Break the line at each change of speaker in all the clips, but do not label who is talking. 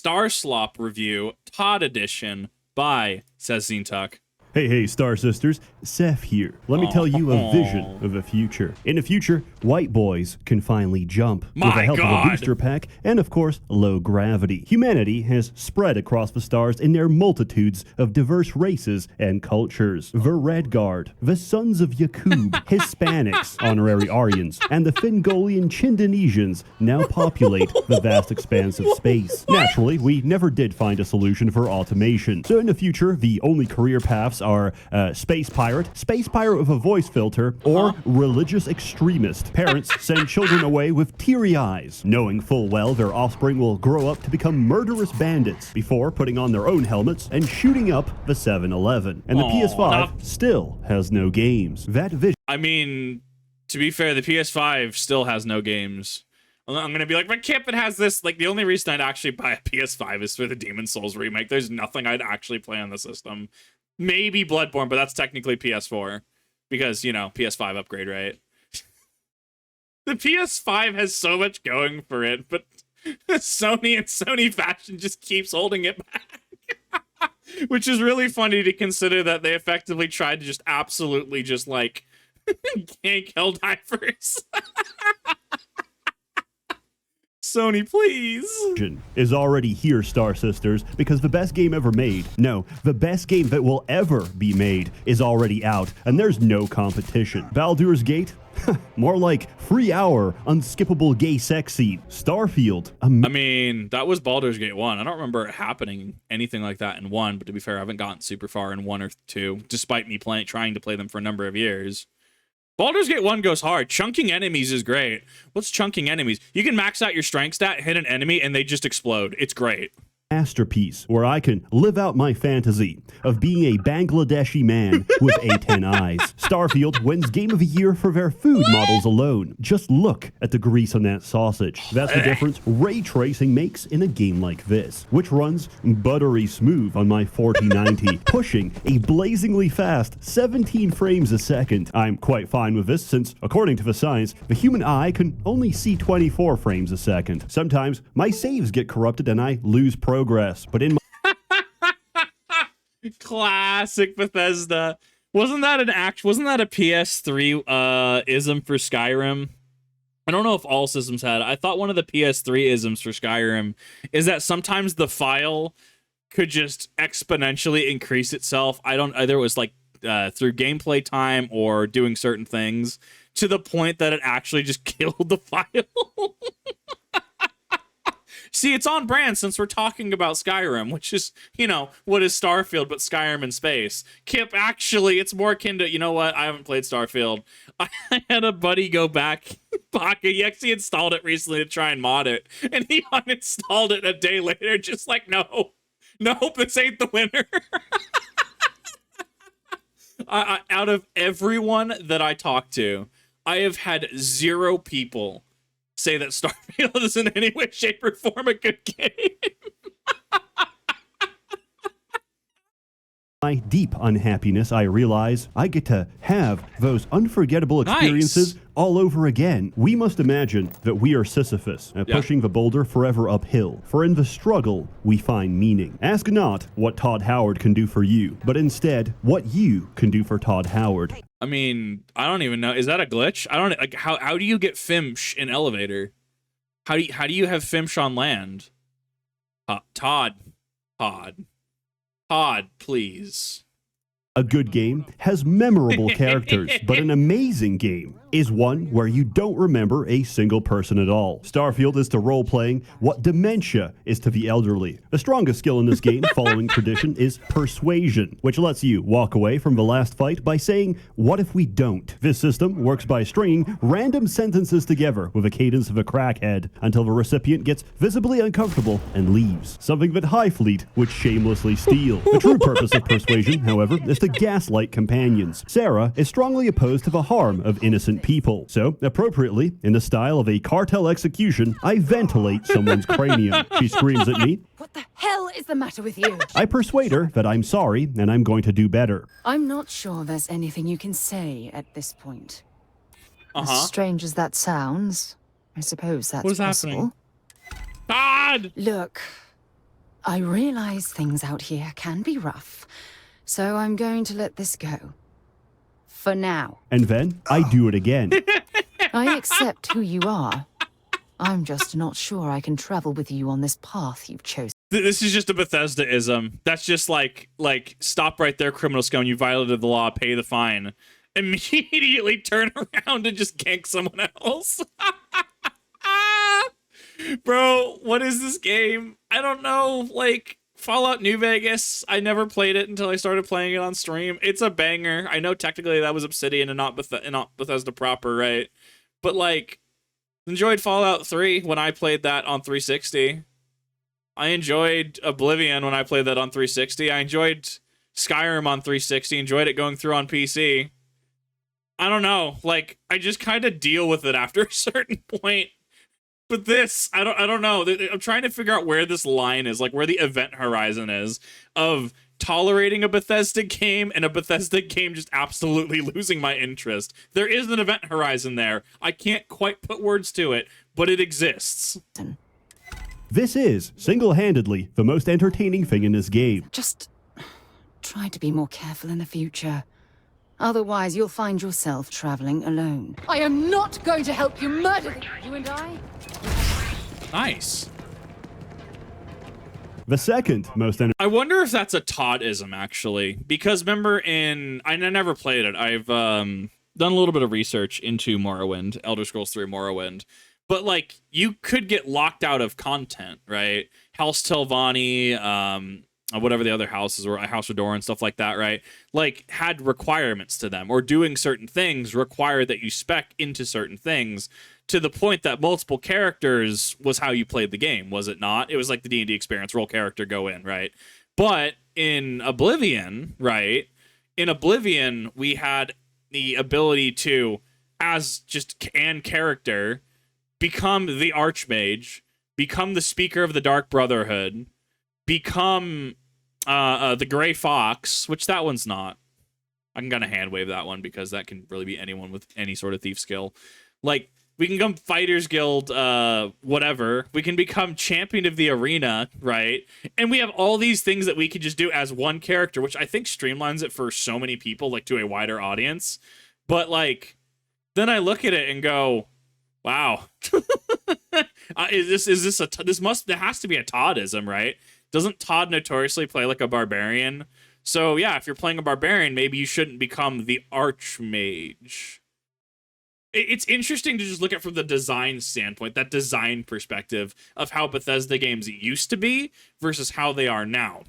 Starslop review, Todd edition by SsethTzeentach.
Hey, Star Sisters, Seth here. Let me tell you a vision of a future. In the future, white boys can finally jump with the help of a booster pack and, of course, low gravity. Humanity has spread across the stars in their multitudes of diverse races and cultures. The Redguard, the Sons of Yakub, Hispanics, honorary Aryans, and the Fingolian Chindonesians now populate the vast expanse of space. Naturally, we never did find a solution for automation. So in the future, the only career paths are space pirate with a voice filter, or religious extremist. Parents send children away with teary eyes, knowing full well their offspring will grow up to become murderous bandits before putting on their own helmets and shooting up the 7-Eleven. And the PS5 still has no games. That vision...
I mean, to be fair, the PS5 still has no games. I'm going to be like, but Kip, it has this. Like, the only reason I'd actually buy a PS5 is for the Demon's Souls remake. There's nothing I'd actually play on the system. Maybe Bloodborne, but that's technically PS4 because, you know, PS5 upgrade, right? The PS5 has so much going for it, but Sony and Sony fashion just keeps holding it back. Which is really funny to consider that they effectively tried to just absolutely just, like, gank Helldivers. Sony, please.
Is already here, Star Sisters, because the best game ever made, no, the best game that will ever be made is already out, and there's no competition. Baldur's Gate? More like free hour, unskippable gay sex scene. Starfield.
I mean, that was Baldur's Gate 1. I don't remember it happening anything like that in 1, but to be fair, I haven't gotten super far in 1 or 2, despite me trying to play them for a number of years. Baldur's Gate 1 goes hard. Chunking enemies is great. What's chunking enemies? You can max out your strength stat, hit an enemy, and they just explode. It's great.
Masterpiece where I can live out my fantasy of being a Bangladeshi man with A10 eyes. Starfield wins Game of the Year for their food models alone. Just look at the grease on that sausage. That's the difference ray tracing makes in a game like this, which runs buttery smooth on my 4090, pushing a blazingly fast 17 frames a second. I'm quite fine with this since, according to the science, the human eye can only see 24 frames a second. Sometimes my saves get corrupted and I lose progress, but in my
classic Bethesda. Wasn't that a PS3 ism for Skyrim? I don't know if all systems had it. I thought one of the PS3 isms for Skyrim is that sometimes the file could just exponentially increase itself. Either it was like through gameplay time or doing certain things to the point that it actually just killed the file. See, it's on brand since we're talking about Skyrim, which is, you know, what is Starfield but Skyrim in space. Kip, actually, it's more akin to, you know what, I haven't played Starfield. I had a buddy go back, he actually installed it recently to try and mod it, and he uninstalled it a day later, just like, nope, this ain't the winner. Out of everyone that I talked to, I have had 0 people say that Starfield is in any way, shape, or form a good game.
My deep unhappiness, I realize I get to have those unforgettable experiences all over again. We must imagine that we are Sisyphus, pushing the boulder forever uphill. For in the struggle, we find meaning. Ask not what Todd Howard can do for you, but instead, what you can do for Todd Howard.
I mean, I don't even know. Is that a glitch? I don't like. How do you get Fimsh in elevator? How do you have Fimsh on land? Todd, please.
A good game has memorable characters, but an amazing game is one where you don't remember a single person at all. Starfield is to role-playing what dementia is to the elderly. The strongest skill in this game, following tradition, is persuasion, which lets you walk away from the last fight by saying, "What if we don't?" This system works by stringing random sentences together with a cadence of a crackhead until the recipient gets visibly uncomfortable and leaves, something that Highfleet would shamelessly steal. The true purpose of persuasion, however, is to gaslight companions. Sarah is strongly opposed to the harm of innocent people, so appropriately, in the style of a cartel execution, I ventilate someone's cranium. She screams at me.
What the hell is the matter with you?
I persuade her that I'm sorry and I'm going to do better.
I'm not sure there's anything you can say at this point. As strange as that sounds, I suppose that's possible.
Happening? Todd!
Look, I realize things out here can be rough, so I'm going to let this go. For now.
And then I do it again.
I accept who you are. I'm just not sure I can travel with you on this path you've chosen.
This is just a Bethesda-ism. That's just like stop right there, criminal scum. You violated the law. Pay the fine. Immediately turn around and just gank someone else. Bro, what is this game? I don't know. Like, Fallout New Vegas, I never played it until I started playing it on stream. It's a banger. I know technically that was Obsidian and not Bethesda proper, right? But, like, enjoyed Fallout 3 when I played that on 360. I enjoyed Oblivion when I played that on 360. I enjoyed Skyrim on 360. Enjoyed it going through on PC. I don't know. Like, I just kind of deal with it after a certain point. But this, I don't know. I'm trying to figure out where this line is, like where the event horizon is of tolerating a Bethesda game and a Bethesda game just absolutely losing my interest. There is an event horizon there. I can't quite put words to it, but it exists.
This is, single-handedly, the most entertaining thing in this game.
Just try to be more careful in the future. Otherwise, you'll find yourself traveling alone. I am not going to help you murder you and I.
Nice.
The second most
I wonder if that's a Toddism, actually. Because remember I never played it. I've done a little bit of research into Morrowind, Elder Scrolls 3 Morrowind. But, like, you could get locked out of content, right? House Telvanni, whatever the other houses were, House of Dor and stuff like that, right? Like, had requirements to them, or doing certain things required that you spec into certain things, to the point that multiple characters was how you played the game, was it not? It was like the D&D experience, roll character, go in, right? But in Oblivion, right? In Oblivion, we had the ability to, as just an character, become the Archmage, become the Speaker of the Dark Brotherhood, become the Gray Fox, which that one's not. I'm gonna hand wave that one because that can really be anyone with any sort of thief skill. Like, we can become Fighters Guild, whatever. We can become Champion of the Arena, right? And we have all these things that we can just do as one character, which I think streamlines it for so many people, like to a wider audience. But, like, then I look at it and go, wow. There has to be a Toddism, right? Doesn't Todd notoriously play like a barbarian? So, yeah, if you're playing a barbarian, maybe you shouldn't become the Archmage. It's interesting to just look at from the design standpoint, that design perspective of how Bethesda games used to be versus how they are now.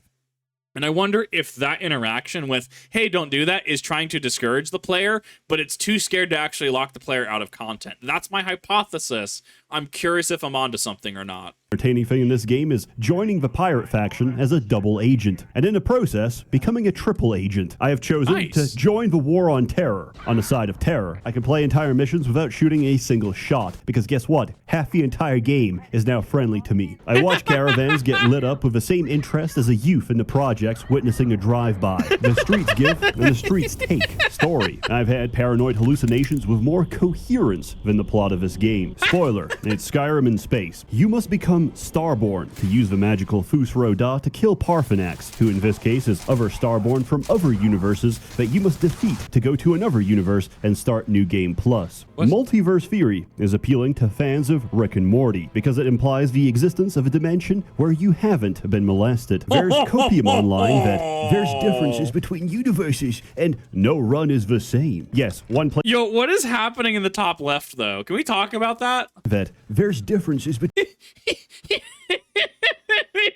And I wonder if that interaction with, hey, don't do that, is trying to discourage the player, but it's too scared to actually lock the player out of content. That's my hypothesis. I'm curious if I'm onto something or not.
Entertaining thing in this game is joining the pirate faction as a double agent, and in the process, becoming a triple agent. I have chosen to join the war on terror. On the side of terror, I can play entire missions without shooting a single shot, because guess what? Half the entire game is now friendly to me. I watch caravans get lit up with the same interest as a youth in the projects witnessing a drive-by. The streets give, and the streets take story. I've had paranoid hallucinations with more coherence than the plot of this game. Spoiler, it's Skyrim in space. You must become Starborn to use the magical Fus Ro Dah to kill Parthenax, who in this case is other Starborn from other universes that you must defeat to go to another universe and start New Game Plus. What? Multiverse theory is appealing to fans of Rick and Morty because it implies the existence of a dimension where you haven't been molested. There's copium online that there's differences between universes and no run is the same. Yes, one place.
Yo, what is happening in the top left though? Can we talk about that?
That there's differences between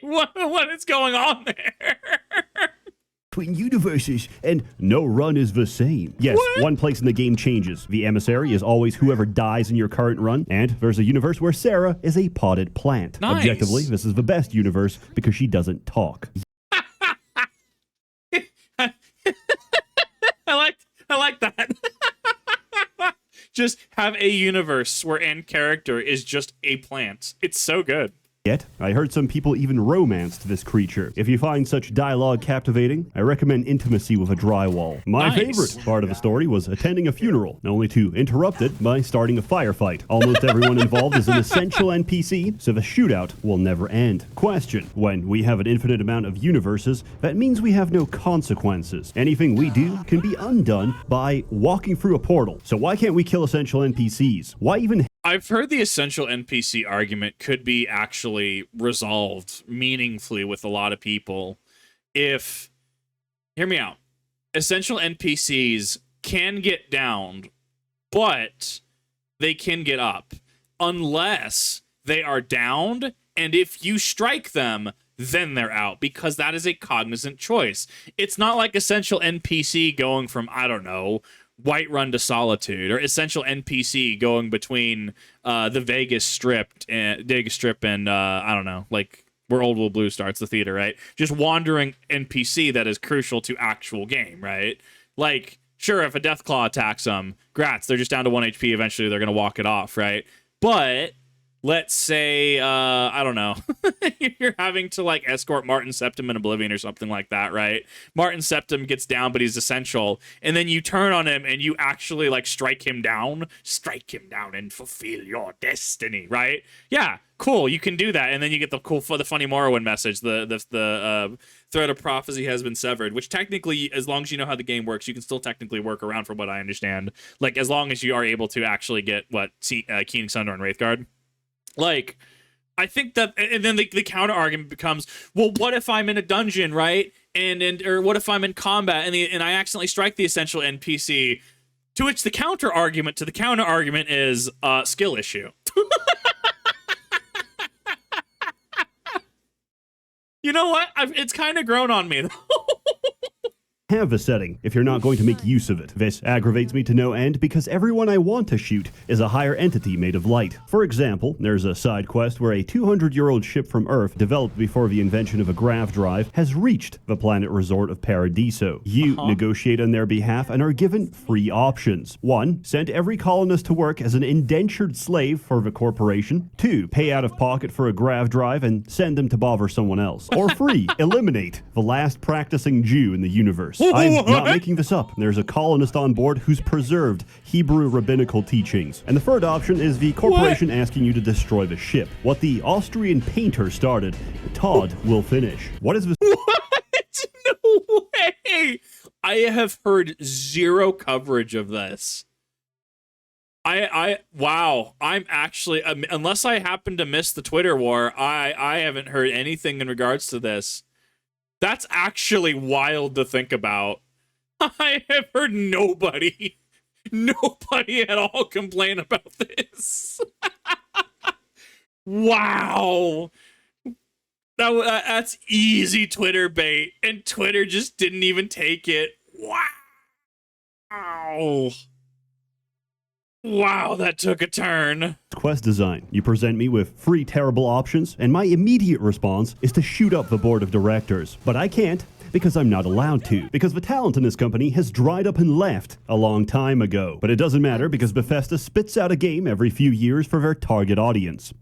what is going on there?
Between universes, and no run is the same. Yes, what? One place in the game changes. The emissary is always whoever dies in your current run, and there's a universe where Sarah is a potted plant.
Nice.
Objectively, this is the best universe because she doesn't talk.
I like that. Just have a universe where end character is just a plant. It's so good.
Yet, I heard some people even romanced this creature. If you find such dialogue captivating, I recommend intimacy with a drywall. My favorite part of the story was attending a funeral, only to interrupt it by starting a firefight. Almost everyone involved is an essential NPC, so the shootout will never end. Question: when we have an infinite amount of universes, that means we have no consequences. Anything we do can be undone by walking through a portal. So why can't we kill essential NPCs? Why even...
I've heard the essential NPC argument could be actually resolved meaningfully with a lot of people if, hear me out, essential NPCs can get downed, but they can get up unless they are downed, and if you strike them, then they're out, because that is a cognizant choice. It's not like essential NPC going from, I don't know, Whiterun to Solitude, or essential NPC going between the Vegas Strip and I don't know, like where Old Will Blue starts, the theater, right? Just wandering NPC that is crucial to actual game, right? Like, sure, if a Deathclaw attacks them, grats, they're just down to 1 HP, eventually they're going to walk it off, right? But let's say, I don't know, you're having to like escort Martin Septim in Oblivion or something like that, right? Martin Septim gets down, but he's essential. And then you turn on him and you actually like strike him down and fulfill your destiny, right? Yeah, cool. You can do that. And then you get the funny Morrowind message. The thread of prophecy has been severed, which technically, as long as you know how the game works, you can still technically work around from what I understand. Like, as long as you are able to actually get Keening Sunder and Wraithguard. Like, I think that, and then the counter argument becomes, well, what if I'm in a dungeon, right? Or what if I'm in combat and I accidentally strike the essential NPC? To which the counter argument to the counter argument is skill issue. You know what? It's kind of grown on me, though.
Have a setting if you're not going to make use of it. This aggravates me to no end because everyone I want to shoot is a higher entity made of light. For example, there's a side quest where a 200-year-old ship from Earth, developed before the invention of a grav drive, has reached the planet resort of Paradiso. You negotiate on their behalf and are given 3 options. 1. Send every colonist to work as an indentured slave for the corporation. 2. Pay out of pocket for a grav drive and send them to bother someone else. Or 3. Eliminate the last practicing Jew in the universe. I'm not making this up. There's a colonist on board who's preserved Hebrew rabbinical teachings. And the third option is the corporation asking you to destroy the ship. What the Austrian painter started, Todd will finish. What is this?
What? No way! I have heard zero coverage of this. Wow. I'm actually, unless I happen to miss the Twitter war, I haven't heard anything in regards to this. That's actually wild to think about. I have heard nobody at all complain about this. Wow. That's easy Twitter bait, and Twitter just didn't even take it. Wow. Wow, that took a turn.
Quest design. You present me with 3 terrible options, and my immediate response is to shoot up the board of directors. But I can't, because I'm not allowed to, because the talent in this company has dried up and left a long time ago. But it doesn't matter, because Bethesda spits out a game every few years for their target audience.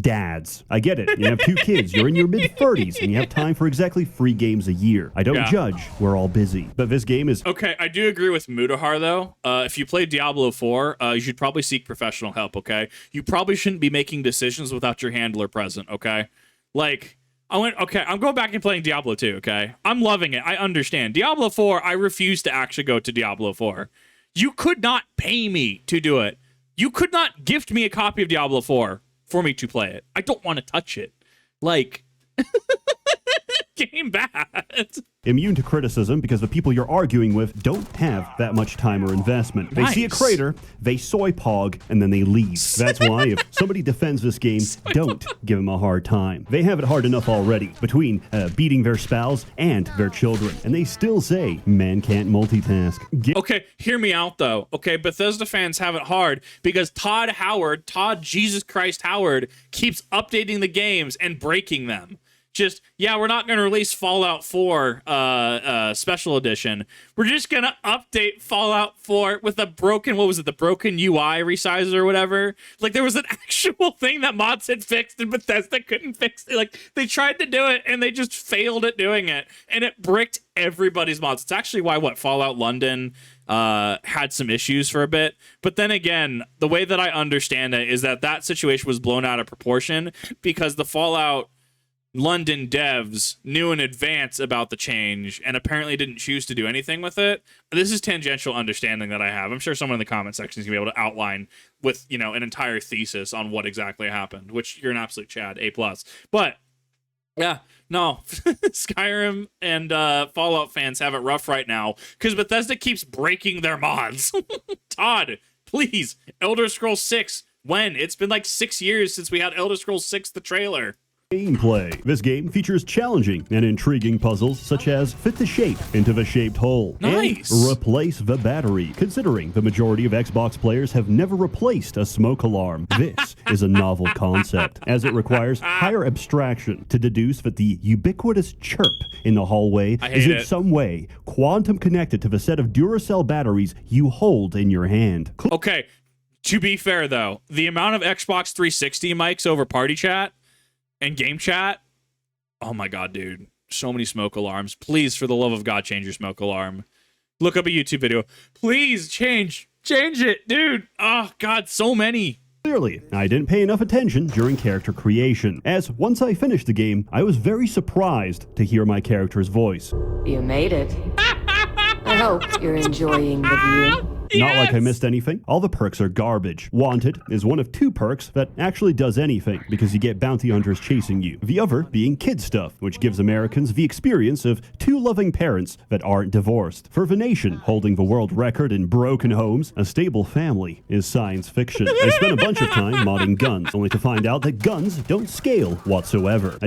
Dads. I get it. You have 2 kids, you're in your mid-30s, and you have time for exactly 3 games a year. I don't judge. We're all busy. But this game is...
Okay, I do agree with Mudahar, though. If you play Diablo 4, you should probably seek professional help, okay? You probably shouldn't be making decisions without your handler present, okay? Like, I'm going back and playing Diablo 2, okay? I'm loving it. I understand. Diablo 4, I refuse to actually go to Diablo 4. You could not pay me to do it. You could not gift me a copy of Diablo 4 for me to play it. I don't want to touch it. Like, game bad.
Immune to criticism because the people you're arguing with don't have that much time or investment. They see a crater, they soy pog, and then they leave. That's why if somebody defends this game, don't give them a hard time. They have it hard enough already between beating their spouse and their children. And they still say, man can't multitask.
Okay, hear me out though. Okay, Bethesda fans have it hard because Todd Jesus Christ Howard, keeps updating the games and breaking them. just, yeah, we're not going to release Fallout 4 special edition. We're just going to update Fallout 4 with a broken, what was it, the broken UI resizer or whatever. Like, there was an actual thing that mods had fixed and Bethesda couldn't fix it. Like, they tried to do it and they just failed at doing it. And it bricked everybody's mods. It's actually why, Fallout London had some issues for a bit. But then again, the way that I understand it is that situation was blown out of proportion because the Fallout London devs knew in advance about the change and apparently didn't choose to do anything with it. This is tangential understanding that I have. I'm sure someone in the comment section is gonna be able to outline with, you know, an entire thesis on what exactly happened, which you're an absolute Chad, A+. But yeah, no, Skyrim and Fallout fans have it rough right now because Bethesda keeps breaking their mods. Todd, please, Elder Scrolls 6, when? It's been like 6 years since we had Elder Scrolls 6, the trailer.
Gameplay. This game features challenging and intriguing puzzles such as fit the shape into the shaped hole
nice.
And replace the battery. Considering the majority of Xbox players have never replaced a smoke alarm, this is a novel concept as it requires higher abstraction to deduce that the ubiquitous chirp in the hallway is in some way quantum connected to the set of Duracell batteries you hold in your hand.
Okay, to be fair though, the amount of Xbox 360 mics over party chat and game chat, oh my god, dude, so many smoke alarms. Please, for the love of God, change your smoke alarm. Look up a YouTube video. Please change it, dude. Oh god, so many.
Clearly, I didn't pay enough attention during character creation, as once I finished the game, I was very surprised to hear my character's voice.
You made it. I hope you're enjoying the view.
Not like I missed anything. All the perks are garbage. Wanted is one of 2 perks that actually does anything because you get bounty hunters chasing you. The other being kid stuff, which gives Americans the experience of 2 loving parents that aren't divorced. For the nation holding the world record in broken homes, a stable family is science fiction. I spent a bunch of time modding guns, only to find out that guns don't scale whatsoever.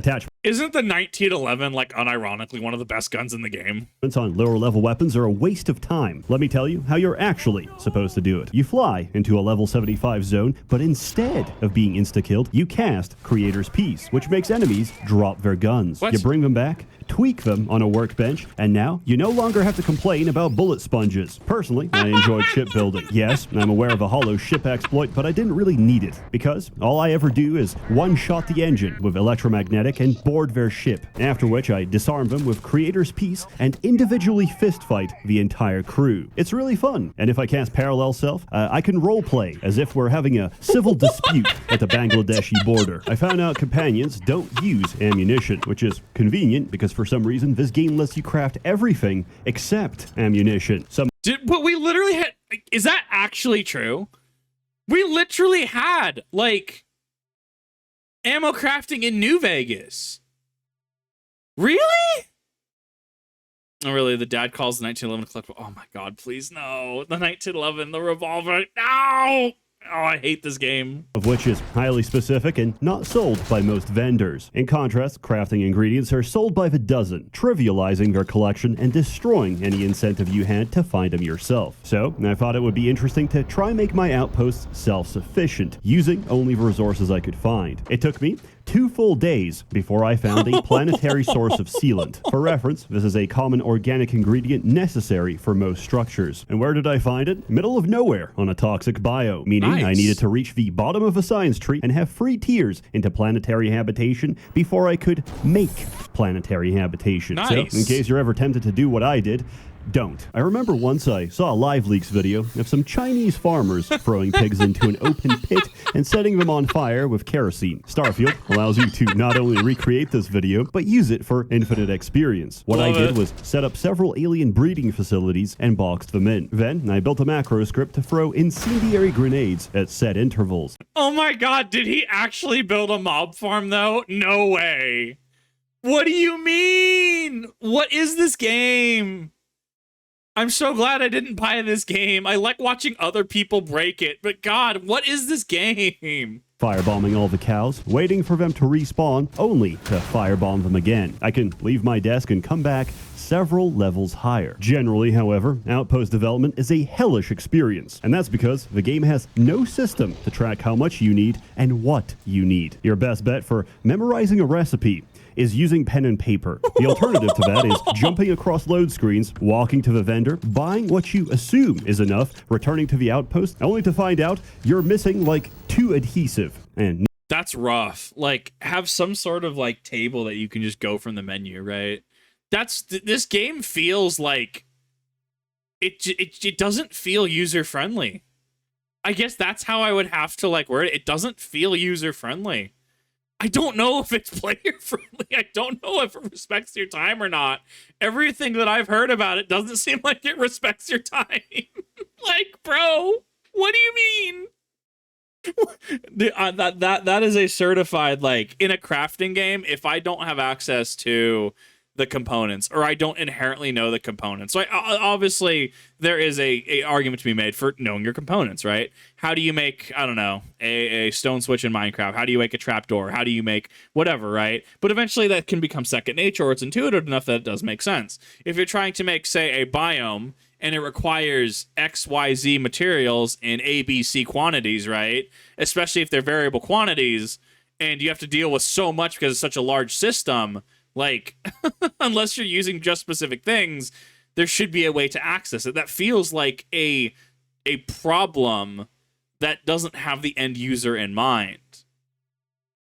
Isn't the 1911 like unironically one of the best guns in the game?
On lower level weapons are a waste of time. Let me tell you how you're actually supposed to do it. You fly into a level 75 zone, but instead of being insta-killed, you cast Creator's Piece, which makes enemies drop their guns.
What?
You bring them back, tweak them on a workbench, and now you no longer have to complain about bullet sponges. Personally, I enjoyed shipbuilding. Yes, I'm aware of a hollow ship exploit, but I didn't really need it, because all I ever do is one-shot the engine with electromagnetic and board their ship, after which I disarm them with Creator's Piece and individually fistfight the entire crew. It's really fun, and if I cast Parallel Self, I can roleplay as if we're having a civil dispute at the Bangladeshi border. I found out companions don't use ammunition, which is convenient because for some reason this game lets you craft everything except ammunition.
But we literally had, is that actually true? We literally had like ammo crafting in New Vegas. Really? Oh, really? The dad calls the 1911 collectible. Oh my god, please no. The 1911, the revolver. No! Oh, I hate this game.
Of which is highly specific and not sold by most vendors. In contrast, crafting ingredients are sold by the dozen, trivializing their collection and destroying any incentive you had to find them yourself. So, I thought it would be interesting to try make my outposts self-sufficient, using only the resources I could find. It took me 2 full days before I found a planetary source of sealant. For reference, this is a common organic ingredient necessary for most structures. And where did I find it? Middle of nowhere on a toxic bio, meaning I needed to reach the bottom of a science tree and have free tiers into planetary habitation before I could make planetary habitation.
Nice.
So, in case you're ever tempted to do what I did, don't. I remember once I saw a Live Leaks video of some Chinese farmers throwing pigs into an open pit and setting them on fire with kerosene. Starfield allows you to not only recreate this video, but use it for infinite experience. What I did was set up several alien breeding facilities and boxed them in. Then I built a macro script to throw incendiary grenades at set intervals.
Oh my god, did he actually build a mob farm though? No way. What do you mean? What is this game? I'm so glad I didn't buy this game. I like watching other people break it, but God, what is this game?
Firebombing all the cows, waiting for them to respawn, only to firebomb them again. I can leave my desk and come back several levels higher. Generally, however, outpost development is a hellish experience, and that's because the game has no system to track how much you need and what you need. Your best bet for memorizing a recipe is using pen and paper. The alternative to that is jumping across load screens, walking to the vendor, buying what you assume is enough, returning to the outpost, only to find out you're missing like 2 adhesive. And
that's rough. Like, have some sort of like table that you can just go from the menu, right? This game feels like it doesn't feel user friendly. I guess that's how I would have to like word it. It doesn't feel user friendly. I don't know if it's player friendly. I don't know if it respects your time or not. Everything that I've heard about it doesn't seem like it respects your time. Like, bro, what do you mean? That is a certified, like, in a crafting game, if I don't have access to the components, or I don't inherently know the components. So obviously there is a argument to be made for knowing your components, right? How do you make, I don't know, a stone switch in Minecraft? How do you make a trapdoor? How do you make whatever, right? But eventually that can become second nature, or it's intuitive enough that it does make sense. If you're trying to make, say, a biome, and it requires XYZ materials in ABC quantities, right? Especially if they're variable quantities, and you have to deal with so much because it's such a large system, like, unless you're using just specific things, there should be a way to access it. That feels like a problem that doesn't have the end user in mind.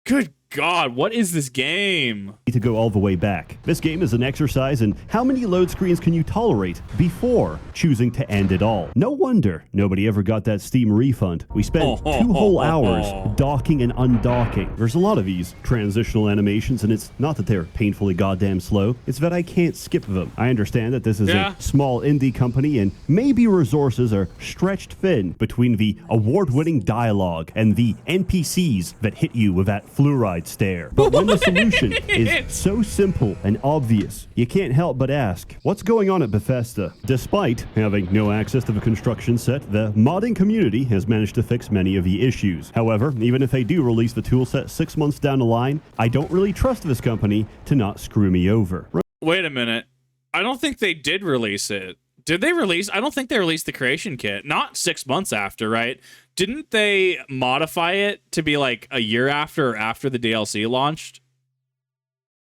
Good God, what is this game?
To go all the way back. This game is an exercise in how many load screens can you tolerate before choosing to end it all. No wonder nobody ever got that Steam refund. We spent 2 whole hours docking and undocking. There's a lot of these transitional animations, and it's not that they're painfully goddamn slow, it's that I can't skip them. I understand that this is a small indie company, and maybe resources are stretched thin between the award-winning dialogue and the NPCs that hit you with that fluoride stare. But when the solution is so simple and obvious, you can't help but ask, what's going on at Bethesda? Despite having no access to the construction set, the modding community has managed to fix many of the issues. However, even if they do release the toolset 6 months down the line, I don't really trust this company to not screw me over.
Wait a minute. I don't think they did release it. Did they release? I don't think they released the creation kit. Not 6 months after, right? Didn't they modify it to be like a year after or after the DLC launched?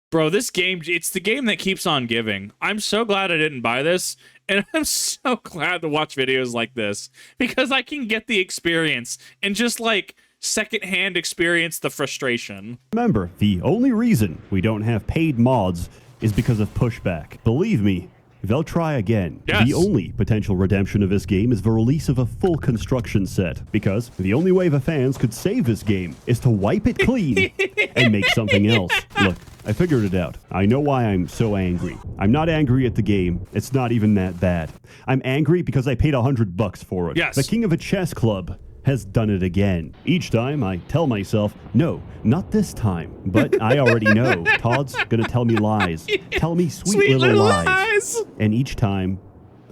Bro, this game, it's the game that keeps on giving. I'm so glad I didn't buy this, and I'm so glad to watch videos like this, because I can get the experience and just like secondhand experience the frustration.
Remember, the only reason we don't have paid mods is because of pushback. Believe me, they'll try again.
Yes.
The only potential redemption of this game is the release of a full construction set, because the only way the fans could save this game is to wipe it clean and make something else. Look, I figured it out. I know why I'm so angry. I'm not angry at the game. It's not even that bad. I'm angry because I paid $100 for it.
Yes.
The king of a chess club has done it again. Each time I tell myself, no, not this time. But I already know. Todd's gonna tell me lies. Tell me sweet little lies. And each time,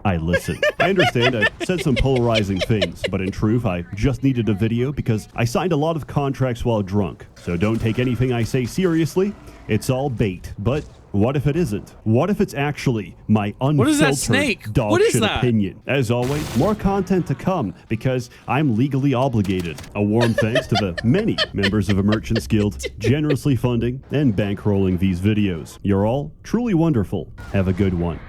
I listen. I understand I said some polarizing things, but in truth, I just needed a video because I signed a lot of contracts while drunk. So don't take anything I say seriously. It's all bait. But what if it isn't? What if it's actually my unfiltered dog shit opinion? As always, more content to come because I'm legally obligated. A warm thanks to the many members of the Merchants Guild generously funding and bankrolling these videos. You're all truly wonderful. Have a good one.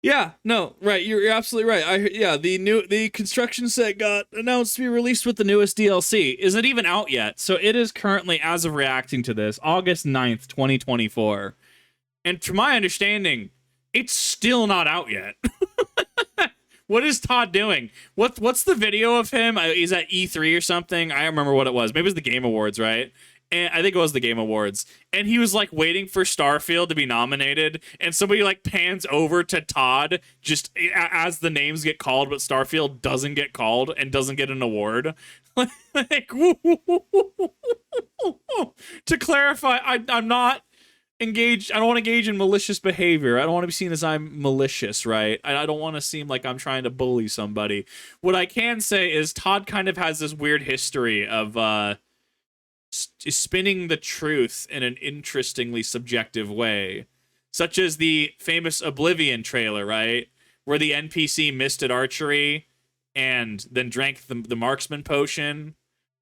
Yeah, no, right. You're absolutely right. The construction set got announced to be released with the newest DLC. Isn't even out yet. So it is currently, as of reacting to this, August 9th, 2024. And to my understanding, it's still not out yet. What is Todd doing? What's the video of him? He's at E3 or something. I don't remember what it was. Maybe it was the Game Awards, right? And I think it was the Game Awards. And he was like waiting for Starfield to be nominated. And somebody like pans over to Todd just as the names get called, but Starfield doesn't get called and doesn't get an award. Like, to clarify, I'm not engaged. I don't want to engage in malicious behavior. I don't want to be seen as I'm malicious, right? I don't want to seem like I'm trying to bully somebody. What I can say is Todd kind of has this weird history of spinning the truth in an interestingly subjective way, such as the famous Oblivion trailer, right? Where the NPC missed at archery and then drank the marksman potion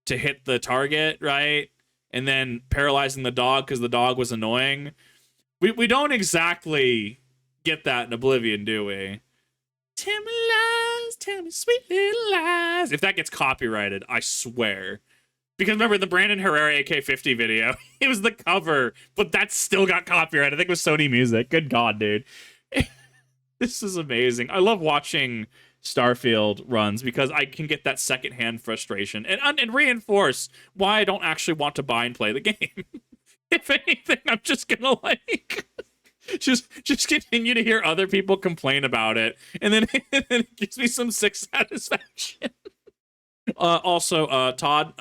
to hit the target, right? and then paralyzing the dog because the dog was annoying. We don't exactly get that in Oblivion, do we? Tell me lies, tell me sweet little lies. If that gets copyrighted, I swear. Because remember the Brandon Herrera AK-50 video, it was the cover, but that still got copyrighted. I think it was Sony Music. Good God, dude. This is amazing. I love watching Starfield runs because I can get that secondhand frustration and reinforce why I don't actually want to buy and play the game. If anything, I'm just gonna like just continue to hear other people complain about it, and then it gives me some sick satisfaction. Also, Todd,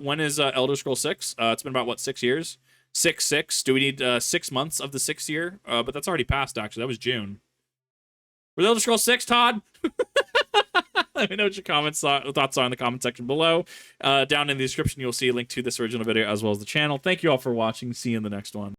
when is Elder Scrolls 6? It's been about what, 6 years? 6. Do we need 6 months of the 6th year? But that's already passed. Actually, that was June. With Elder Scrolls 6, Todd? Let me know what your thoughts are in the comment section below. Down in the description, you'll see a link to this original video as well as the channel. Thank you all for watching. See you in the next one.